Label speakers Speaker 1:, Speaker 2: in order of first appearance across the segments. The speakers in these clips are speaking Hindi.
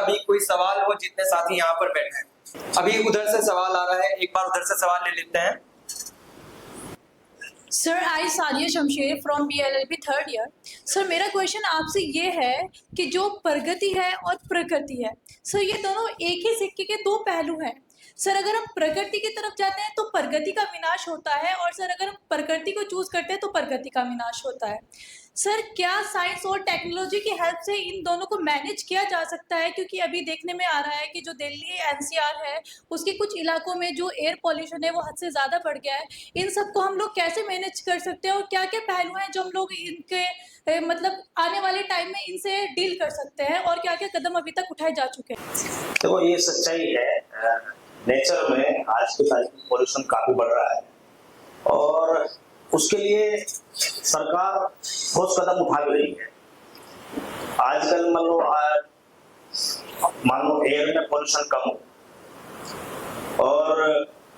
Speaker 1: अभी कोई सवाल हो जितने साथी यहाँ पर बैठे हैं। अभी उधर से सवाल आ रहा है, एक बार उधर से सवाल ले लेते हैं।
Speaker 2: Sir I Sania Shamsher from BLLB third year. Sir मेरा क्वेश्चन आपसे ये है कि जो प्रगति है और प्रकृति है, सर ये दोनों एक ही सिक्के के दो पहलू हैं। सर अगर हम प्रकृति की तरफ जाते हैं तो प्रगति का विनाश होता है, और सर अगर हम प्रकृति को चूज करते हैं तो प्रगति का विनाश होता है। सर क्या साइंस और टेक्नोलॉजी की हेल्प से इन दोनों को मैनेज किया जा सकता है? क्योंकि अभी देखने में आ रहा है कि जो दिल्ली NCR है उसके कुछ इलाकों में जो एयर पॉल्यूशन है वो हद से ज़्यादा बढ़ गया है। इन सब को हम लोग कैसे मैनेज कर सकते हैं, और क्या क्या पहलू हैं जो हम लोग इनके मतलब आने वाले टाइम में इनसे डील कर सकते हैं, और क्या क्या कदम अभी तक उठाए जा चुके हैं?
Speaker 3: देखो, ये सच्चाई है, नेचर में आज के टाइम में पॉल्यूशन काफी बढ़ रहा है और उसके लिए सरकार ठोस कदम उठा भी रही है। आजकल मान लो एयर में पॉल्यूशन कम हो और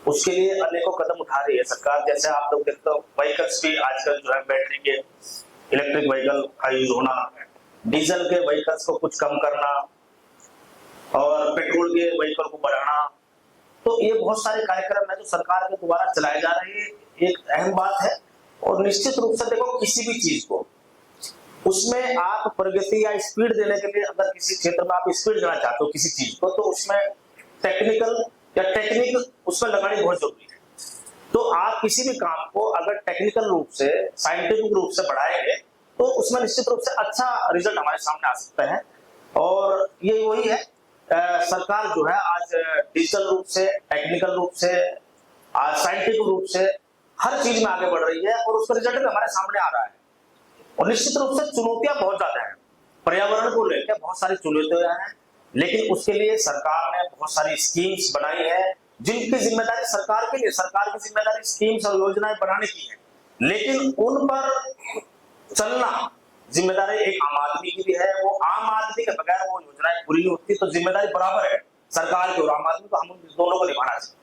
Speaker 3: उसके लिए अनेकों कदम उठा रही है सरकार। जैसे आप लोग देखते हो, व्हीकल्स भी आजकल जो है बैटरी के इलेक्ट्रिक व्हीकल का यूज होना, डीजल के व्हीकल्स को कुछ कम करना और पेट्रोल के व्हीकल को बढ़ाना, तो ये बहुत सारे कार्यक्रम है जो सरकार के द्वारा चलाए जा रहे हैं। एक अहम बात है। और निश्चित रूप से देखो, किसी भी चीज को उसमें आप प्रगति या स्पीड देने के लिए, अगर किसी क्षेत्र में आप स्पीड देना चाहते हो किसी चीज को, तो उसमें टेक्निकल या टेक्निक उसमें लगानी बहुत जरूरी है। तो आप किसी भी काम को अगर टेक्निकल रूप से, साइंटिफिक रूप से बढ़ाएंगे तो उसमें निश्चित रूप से अच्छा रिजल्ट हमारे सामने आ सकता है। और ये वही है, सरकार जो है आज डिजिटल रूप से, टेक्निकल रूप से, साइंटिफिक रूप से हर चीज में आगे बढ़ रही है और उसका रिजल्ट हमारे सामने आ रहा है। और निश्चित रूप से चुनौतियां बहुत ज्यादा हैं, पर्यावरण को लेकर बहुत सारी चुनौतियां हैं, लेकिन उसके लिए सरकार ने बहुत सारी स्कीम्स बनाई है जिनकी जिम्मेदारी सरकार के लिए, सरकार की जिम्मेदारी स्कीम्स और योजनाएं बनाने की है, लेकिन उन पर चलना जिम्मेदारी एक आम आदमी की भी है। वो आम आदमी के बगैर वो योजनाएं पूरी नहीं होती, तो जिम्मेदारी बराबर है सरकार की और आम आदमी को, हम दोनों को निभाना चाहिए।